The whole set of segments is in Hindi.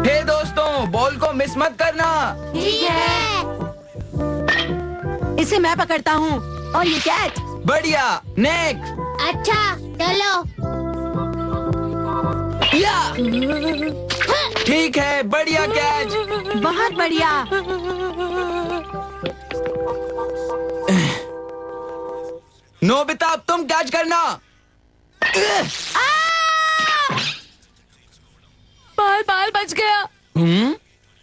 हे दोस्तों, बॉल को मिस मत करना। ठीक है। इसे मैं पकड़ता हूँ और ये कैच। बढ़िया। नेक्स्ट। अच्छा चलो। या ठीक है, बढ़िया कैच। बहुत बढ़िया। नोबिता, अब तुम कैच करना। बाल बच गया।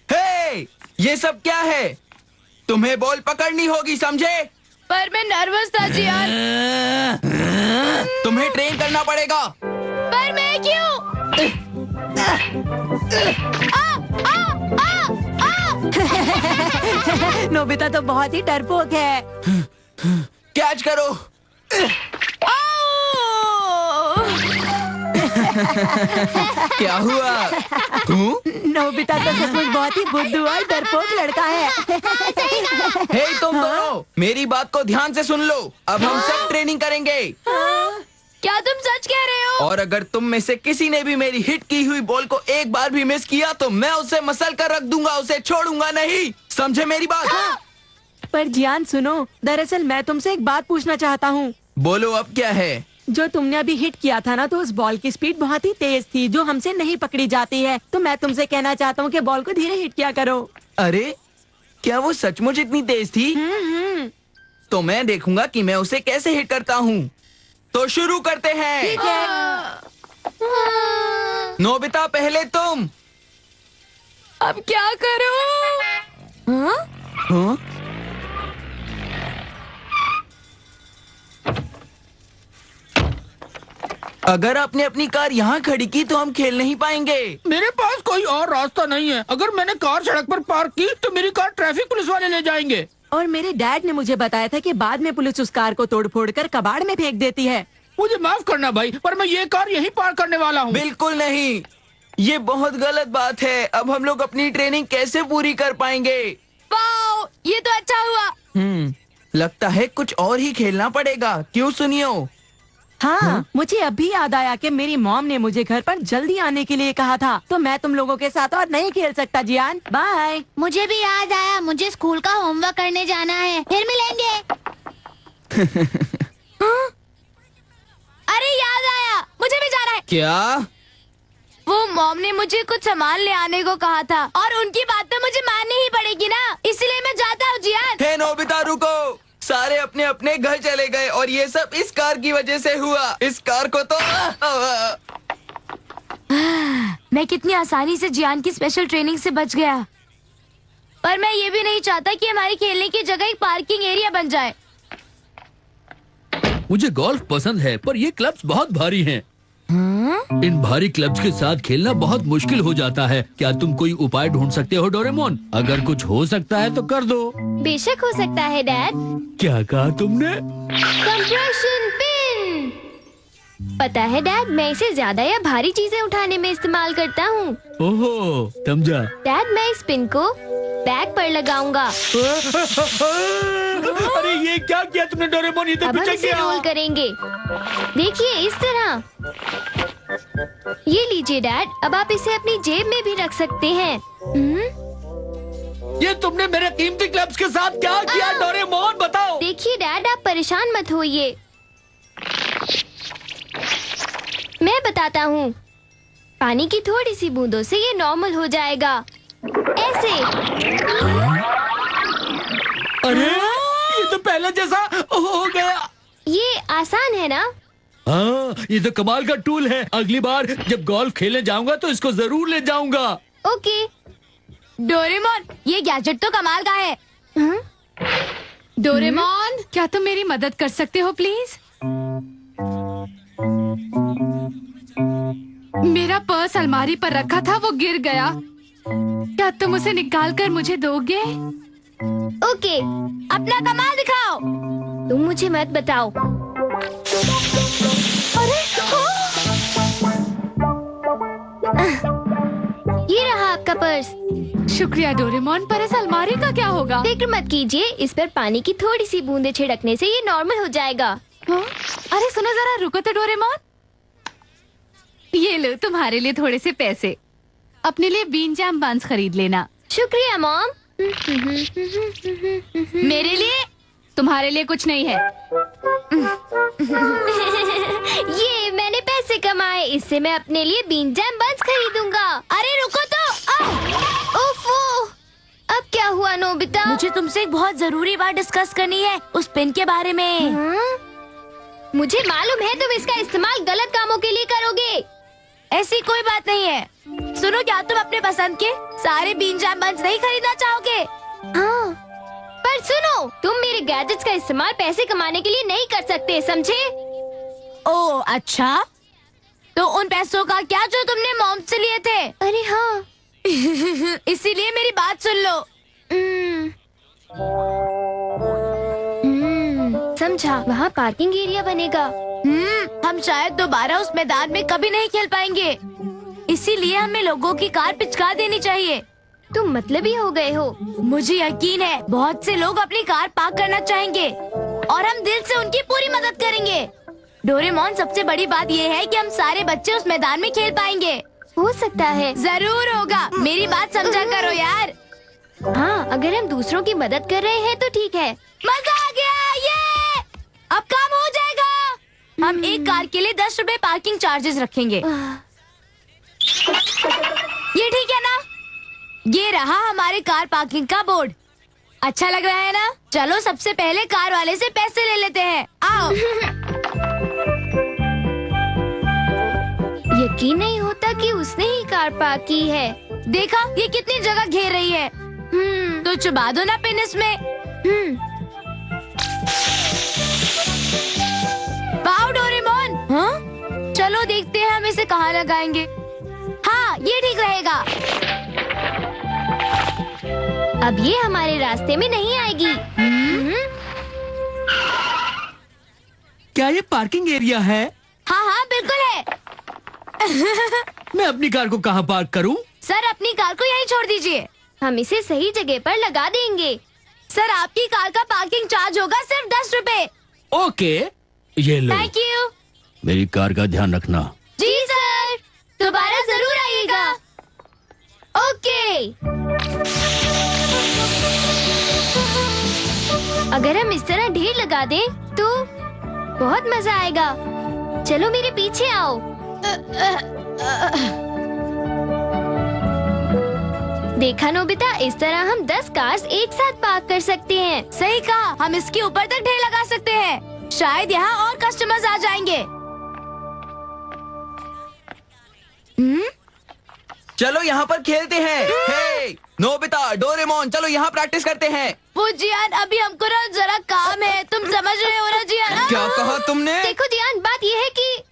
हे, ये सब क्या है? तुम्हें बॉल पकड़नी होगी, समझे? पर मैं नर्वस था जियान। तुम्हें ट्रेन करना पड़ेगा। पर मैं क्यों? नोबिता तो बहुत ही डरपोक है। कैच करो। क्या हुआ? नोबिता तो सचमुच बहुत ही बुद्धू और डरपोक लड़का है। हे तुम दोनों, मेरी बात को ध्यान से सुन लो। अब हम सब ट्रेनिंग करेंगे। क्या तुम सच कह रहे हो? और अगर तुम में से किसी ने भी मेरी हिट की हुई बॉल को एक बार भी मिस किया तो मैं उसे मसल कर रख दूंगा, उसे छोड़ूंगा नहीं। समझे मेरी बात? पर जियान सुनो, दरअसल मैं तुमसे एक बात पूछना चाहता हूँ। बोलो, अब क्या है? जो तुमने अभी हिट किया था ना, तो उस बॉल की स्पीड बहुत ही तेज थी, जो हमसे नहीं पकड़ी जाती है। तो मैं तुमसे कहना चाहता हूँ कि बॉल को धीरे हिट किया करो। अरे, क्या वो सचमुच इतनी तेज थी? तो मैं देखूंगा कि मैं उसे कैसे हिट करता हूँ। तो शुरू करते हैं। ठीक है। नोबिता, पहले तुम। अब क्या करूं? हाँ? अगर आपने अपनी कार यहाँ खड़ी की तो हम खेल नहीं पाएंगे। मेरे पास कोई और रास्ता नहीं है। अगर मैंने कार सड़क पर पार्क की तो मेरी कार ट्रैफिक पुलिस वाले ले जाएंगे। और मेरे डैड ने मुझे बताया था कि बाद में पुलिस उस कार को तोड़-फोड़ कर कबाड़ में फेंक देती है। मुझे माफ करना भाई, पर मैं ये कार यहीं पार्क करने वाला हूँ। बिल्कुल नहीं, ये बहुत गलत बात है। अब हम लोग अपनी ट्रेनिंग कैसे पूरी कर पाएंगे? वाओ, ये तो अच्छा हुआ। लगता है कुछ और ही खेलना पड़ेगा। क्यों सुनियो? हाँ, मुझे अभी याद आया कि मेरी मॉम ने मुझे घर पर जल्दी आने के लिए कहा था, तो मैं तुम लोगों के साथ और नहीं खेल सकता जियान। बाय। मुझे भी याद आया, मुझे स्कूल का होमवर्क करने जाना है। फिर मिलेंगे। अरे याद आया, मुझे भी जाना है। क्या? वो मॉम ने मुझे कुछ सामान ले आने को कहा था और उनकी बात तो मुझे माननी ही पड़ेगी ना, इसलिए मैं जाता हूँ जियान। हे नोबिता, रुको। सारे अपने अपने घर चले गए और ये सब इस कार की वजह से हुआ। इस कार को तो मैं कितनी आसानी से जियान की स्पेशल ट्रेनिंग से बच गया। पर मैं ये भी नहीं चाहता कि हमारी खेलने की जगह एक पार्किंग एरिया बन जाए। मुझे गोल्फ पसंद है, पर ये क्लब्स बहुत भारी हैं। इन भारी क्लब्स के साथ खेलना बहुत मुश्किल हो जाता है। क्या तुम कोई उपाय ढूंढ सकते हो डोरेमोन? अगर कुछ हो सकता है तो कर दो। बेशक हो सकता है डैड। क्या कहा तुमने? Compression pin. पता है डैड, मैं इसे ज्यादा या भारी चीजें उठाने में इस्तेमाल करता हूँ। ओहो, समझा। डैड, मैं इस पिन को बैग पर लगाऊंगा। अरे ये क्या किया तुमने डोरेमोन? ये तो अब हम पिचक इसे गया। रोल करेंगे। देखिए, इस तरह। ये लीजिए डैड, अब आप इसे अपनी जेब में भी रख सकते हैं। ये तुमने मेरे कीमती क्लब्स के साथ क्या किया डोरेमोन? बताओ। देखिए डैड, आप परेशान मत होइए, मैं बताता हूँ। पानी की थोड़ी सी बूंदों से ये नॉर्मल हो जाएगा, ऐसे। अरे ये तो पहले जैसा हो गया। ये आसान है ना? हाँ, ये तो कमाल का टूल है। अगली बार जब गोल्फ खेलने जाऊंगा तो इसको जरूर ले जाऊंगा। ओके। डोरेमोन, ये गैजेट तो कमाल का है। डोरेमोन, क्या तुम मेरी मदद कर सकते हो प्लीज? मेरा पर्स अलमारी पर रखा था, वो गिर गया। क्या तुम उसे निकाल कर मुझे दोगे? ओके, अपना कमाल दिखाओ। तुम मुझे मत बताओ। अरे ये रहा आपका पर्स। शुक्रिया डोरेमोन, पर इस अलमारी का क्या होगा? फिक्र मत कीजिए, इस पर पानी की थोड़ी सी बूंदें छिड़कने से ये नॉर्मल हो जाएगा। हाँ? अरे सुनो जरा, रुको तो डोरेमोन। ये लो तुम्हारे लिए थोड़े से पैसे। अपने लिए बीन जैम बंस खरीद लेना। शुक्रिया मॉम। मेरे लिए? तुम्हारे लिए कुछ नहीं है। ये मैंने पैसे कमाए, इससे मैं अपने लिए बीन जैम बंस खरीदूंगा। अरे रुको तो। ओफो, अब क्या हुआ नोबिता? मुझे तुमसे एक बहुत जरूरी बात डिस्कस करनी है, उस पेन के बारे में। मुझे मालूम है तुम इसका इस्तेमाल गलत कामों के लिए करोगे। ऐसी कोई बात नहीं है। सुनो, क्या तुम अपने पसंद के सारे बीन जैम बंस नहीं खरीदना चाहोगे? हाँ, पर सुनो, तुम मेरे गैजेट्स का इस्तेमाल पैसे कमाने के लिए नहीं कर सकते, समझे? ओह अच्छा, तो उन पैसों का क्या जो तुमने मॉम से लिए थे? अरे हाँ। इसीलिए मेरी बात सुन लो। समझा, वहाँ पार्किंग एरिया बनेगा। हम शायद दोबारा उस मैदान में कभी नहीं खेल पाएंगे, इसीलिए हमें लोगों की कार पिचका देनी चाहिए। तुम मतलबी हो गए हो। मुझे यकीन है बहुत से लोग अपनी कार पार्क करना चाहेंगे और हम दिल से उनकी पूरी मदद करेंगे। डोरेमोन, सबसे बड़ी बात ये है कि हम सारे बच्चे उस मैदान में खेल पाएंगे। हो सकता है। जरूर होगा, मेरी बात समझा करो यार। हाँ, अगर हम दूसरों की मदद कर रहे हैं तो ठीक है। मजा आ गया, ये अब काम हो जाएगा। हम एक कार के लिए 10 रुपए पार्किंग चार्जेस रखेंगे। ये ठीक है ना? ये रहा हमारे कार पार्किंग का बोर्ड। अच्छा लग रहा है ना? चलो सबसे पहले कार वाले से पैसे ले लेते हैं। आओ। यकीन नहीं होता कि उसने ही कार पार्क की है। देखा, ये कितनी जगह घेर रही है। तो चुबा दो ना पिन इसमें। Wow Doraemon. हाँ? चलो देखते हैं हम इसे कहाँ लगाएंगे। हाँ, ये ठीक रहेगा। अब ये हमारे रास्ते में नहीं आएगी। क्या ये पार्किंग एरिया है? हाँ हाँ बिल्कुल है। मैं अपनी कार को कहाँ पार्क करूँ? सर, अपनी कार को यहीं छोड़ दीजिए। हम इसे सही जगह पर लगा देंगे। सर, आपकी कार का पार्किंग चार्ज होगा सिर्फ 10 रुपए। ओके, ये लो। Thank you. मेरी कार का ध्यान रखना। जी सर, दोबारा जरूर आइएगा। ओके। अगर हम इस तरह ढेर लगा दें तो बहुत मजा आएगा। चलो मेरे पीछे आओ। देखा नोबिता, इस तरह हम 10 कार्स एक साथ पार्क कर सकते हैं। सही कहा, हम इसके ऊपर तक ढेर लगा सकते हैं। शायद यहाँ और कस्टमर्स आ जाएंगे। चलो यहाँ पर खेलते हैं। हे, नोबिता, डोरेमोन, चलो यहाँ प्रैक्टिस करते हैं। वो जियान, अभी हमको ना जरा काम है, तुम समझ रहे हो ना जियान? क्या कहा तुमने? देखो जियान, बात ये है कि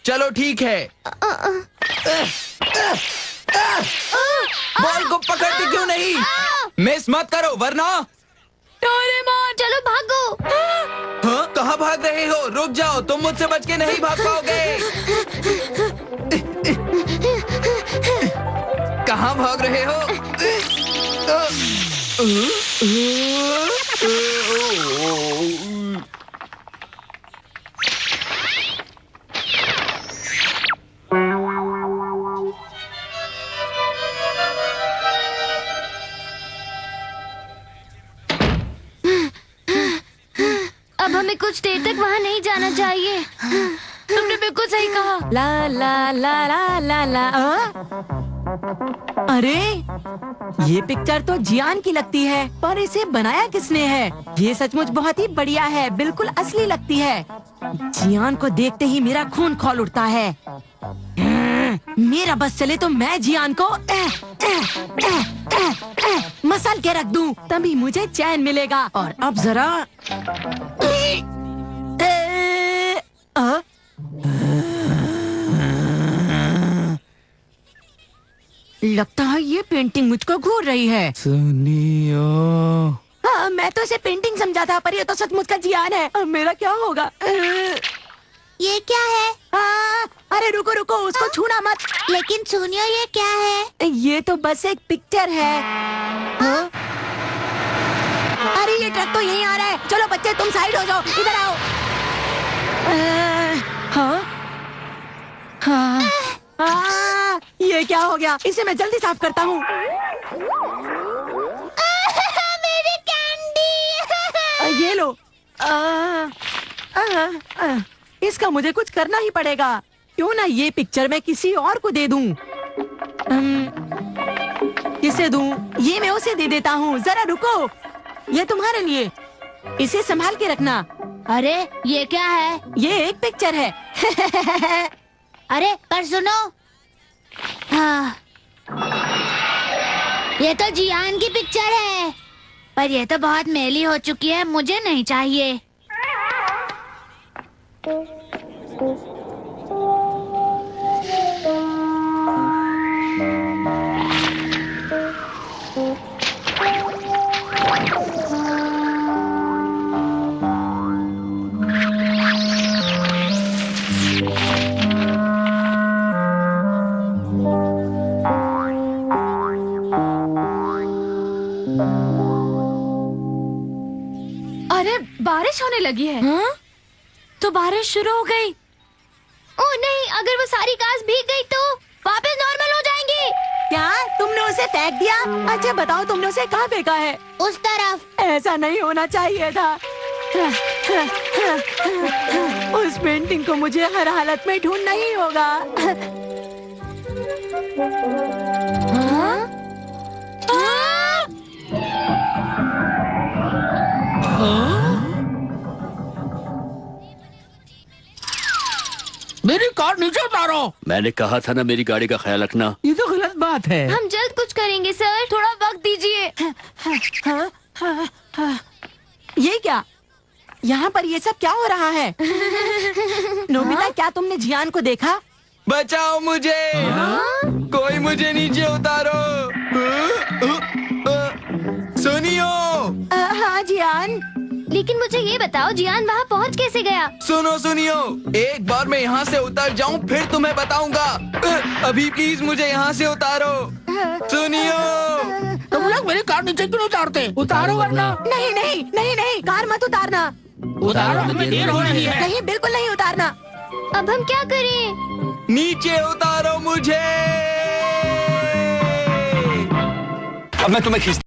चलो ठीक है। बॉल को पकड़ती क्यों नहीं? मिस मत करो वरना। डोरेमोन, चलो भागो। हाँ, कहाँ भाग रहे हो? रुक जाओ, तुम मुझसे बच के नहीं भाग पाओगे। कहाँ भाग रहे हो? अब हमें कुछ देर तक वहाँ नहीं जाना चाहिए। तुमने बिल्कुल सही कहा। ला ला ला ला ला ला। अरे, ये पिक्चर तो जियान की लगती है, पर इसे बनाया किसने है? ये सचमुच बहुत ही बढ़िया है, बिल्कुल असली लगती है। जियान को देखते ही मेरा खून खौल उठता है। मेरा बस चले तो मैं जियान को मसल के रख दूं, तभी मुझे चैन मिलेगा। और अब जरा लगता है ये पेंटिंग मुझको घूर रही है। सुनियो। हाँ, मैं तो इसे पेंटिंग समझा था, पर ये तो सचमुच का जियान है। अब मेरा क्या होगा? ये क्या है? अरे रुको रुको, उसको छूना मत। लेकिन सुनियो, ये क्या है? ये तो बस एक पिक्चर है। हाँ? अरे ये ट्रक तो यहीं आ रहा है। चलो बच्चे, तुम साइड हो जाओ, इधर आओ। हाँ? हाँ? ये क्या क्या हो गया? इसे मैं जल्दी साफ करता हूँ। मेरी कैंडी। ये लो। इसका मुझे कुछ करना ही पड़ेगा। क्यों ना ये पिक्चर मैं किसी और को दे दूं? किसे दूं? ये मैं उसे दे देता हूँ। जरा रुको, ये तुम्हारे लिए। इसे संभाल के रखना। अरे ये क्या है? ये एक पिक्चर है। अरे पर सुनो, हाँ, ये तो जियान की पिक्चर है, पर ये तो बहुत मैली हो चुकी है, मुझे नहीं चाहिए। अरे बारिश होने लगी है। हाँ? तो बारिश शुरू हो गई। ओह नहीं, अगर वो सारी कार्स भीग गई तो वापस नॉर्मल हो जाएंगी। क्या तुमने उसे फेंक दिया? अच्छा बताओ, तुमने उसे कहाँ फेंका है? उस तरफ। ऐसा नहीं होना चाहिए था। उस पेंटिंग को मुझे हर हालत में ढूंढना ही होगा। हाँ? मेरी कार नीचे उतारो। मैंने कहा था ना, मेरी गाड़ी का ख्याल रखना। ये तो गलत बात है। हम जल्द कुछ करेंगे सर। थोड़ा वक्त दीजिए। ये क्या? यहाँ पर ये सब क्या हो रहा है? नोबिता, क्या तुमने जियान को देखा? बचाओ मुझे। कोई मुझे नीचे उतारो। सुनियो। हाँ जियान। लेकिन मुझे ये बताओ, जियान वहाँ पहुँच कैसे गया? सुनियो, एक बार मैं यहाँ से उतर जाऊँ फिर तुम्हें बताऊंगा। अभी प्लीज मुझे यहाँ से उतारो। सुनियो। तुम लोग मेरी कार नीचे क्यों उतारते? उतारो वरना। नहीं नहीं नहीं नहीं, कार मत उतारना। उतारो, हमें देर हो रही है। नहीं, बिल्कुल नहीं उतारना। अब हम क्या करें? नीचे उतारो मुझे। अब मैं तुम्हें खींच